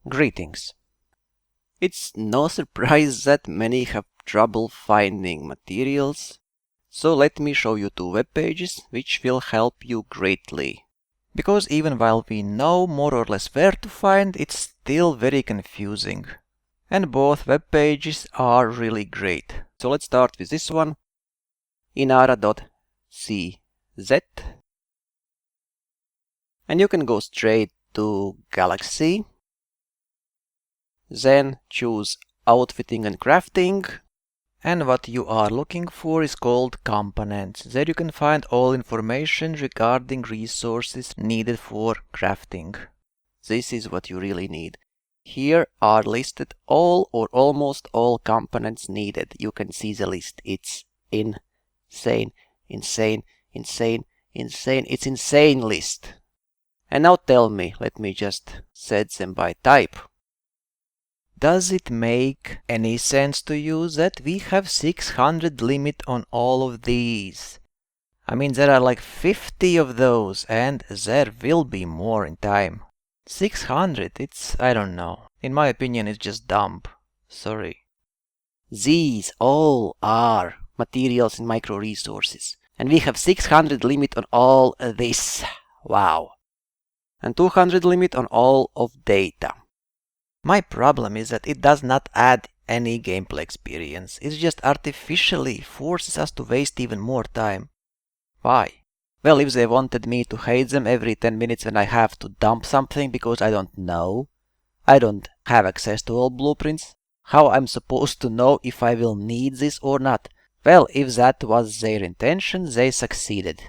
Greetings. It's no surprise that many have trouble finding materials, so let me show you two web pages which will help you greatly. Because even while we know more or less where to find, it's still very confusing. And both web pages are really great. So let's start with this one, inara.cz. And you can go straight to Galaxy. Then choose Outfitting and Crafting, and what you are looking for is called Components. There you can find all information regarding resources needed for crafting. This is what you really need. Here are listed all or almost all components needed. You can see the list. It's insane. It's insane list. And now tell me, let me just set them by type. Does it make any sense to you that we have 600 limit on all of these? I mean, there are like 50 of those, and there will be more in time. 600, I don't know. In my opinion, it's just dumb. Sorry. These all are materials and micro resources. And we have 600 limit on all this. Wow. And 200 limit on all of data. My problem is that it does not add any gameplay experience. It just artificially forces us to waste even more time. Why? Well, if they wanted me to hate them every 10 minutes when I have to dump something because I don't know, I don't have access to all blueprints, how I'm supposed to know if I will need this or not? Well, if that was their intention, they succeeded.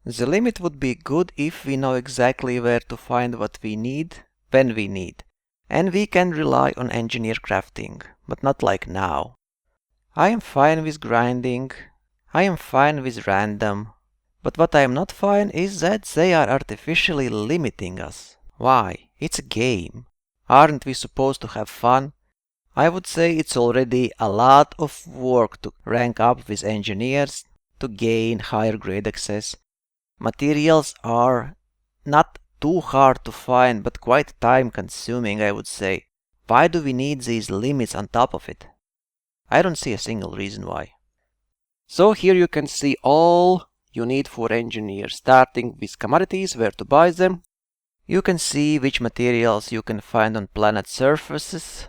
The limit would be good if we know exactly where to find what we need, when we need. And we can rely on engineer crafting, but not like now. I am fine with grinding, I am fine with random, but what I am not fine is that they are artificially limiting us. Why? It's a game. Aren't we supposed to have fun? I would say it's already a lot of work to rank up with engineers, to gain higher grade access. Materials are not too hard to find, but quite time consuming, I would say. Why do we need these limits on top of it? I don't see a single reason why. So here you can see all you need for engineers, starting with commodities, where to buy them. You can see which materials you can find on planet surfaces.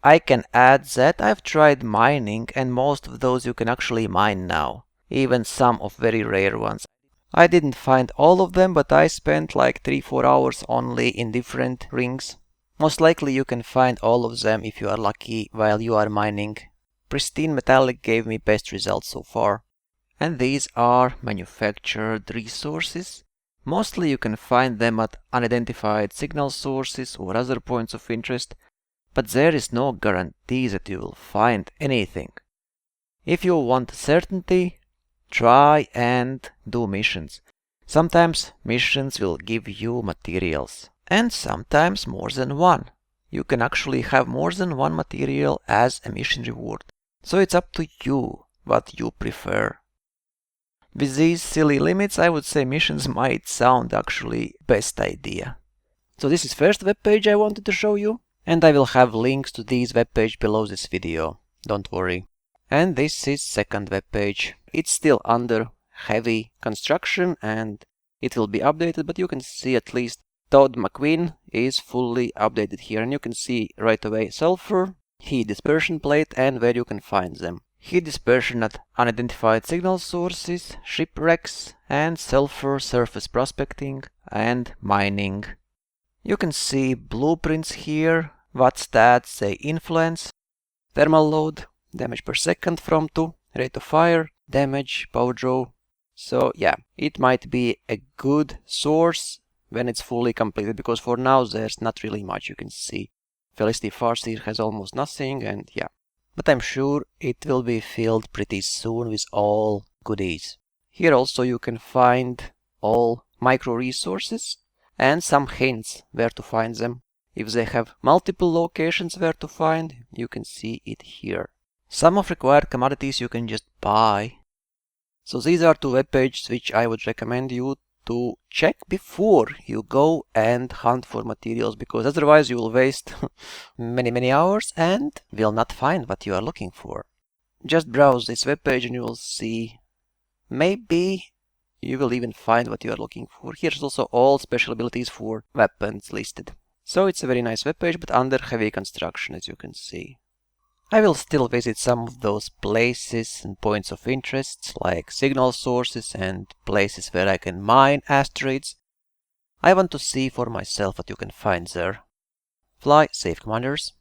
I can add that I've tried mining, and most of those you can actually mine now, even some of very rare ones. I didn't find all of them, but I spent like 3-4 hours only in different rings. Most likely you can find all of them if you are lucky while you are mining. Pristine Metallic gave me best results so far. And these are manufactured resources. Mostly you can find them at unidentified signal sources or other points of interest, but there is no guarantee that you will find anything. If you want certainty, try and do missions. Sometimes missions will give you materials, and sometimes more than one. You can actually have more than one material as a mission reward. So it's up to you what you prefer. With these silly limits, I would say missions might sound actually best idea. So this is first web page I wanted to show you, and I will have links to these web page below this video. Don't worry. And this is second web page. It's still under heavy construction and it will be updated, but you can see at least Todd McQueen is fully updated here, and you can see right away sulfur, heat dispersion plate, and where you can find them. Heat dispersion at unidentified signal sources, shipwrecks, and sulfur surface prospecting and mining. You can see blueprints here, what stats they influence, thermal load, damage per second from 2, rate of fire, damage, power draw. So yeah, it might be a good source when it's fully completed, because for now there's not really much you can see. Felicity Farseer has almost nothing, and yeah. But I'm sure it will be filled pretty soon with all goodies. Here also you can find all micro resources and some hints where to find them. If they have multiple locations where to find, you can see it here. Some of required commodities you can just buy. So these are two web pages which I would recommend you to check before you go and hunt for materials, because otherwise you will waste many hours and will not find what you are looking for. Just browse this webpage and you will see, maybe you will even find what you are looking for. Here's also all special abilities for weapons listed. So it's a very nice webpage, but under heavy construction, as you can see. I will still visit some of those places and points of interest, like signal sources and places where I can mine asteroids. I want to see for myself what you can find there. Fly safe, commanders.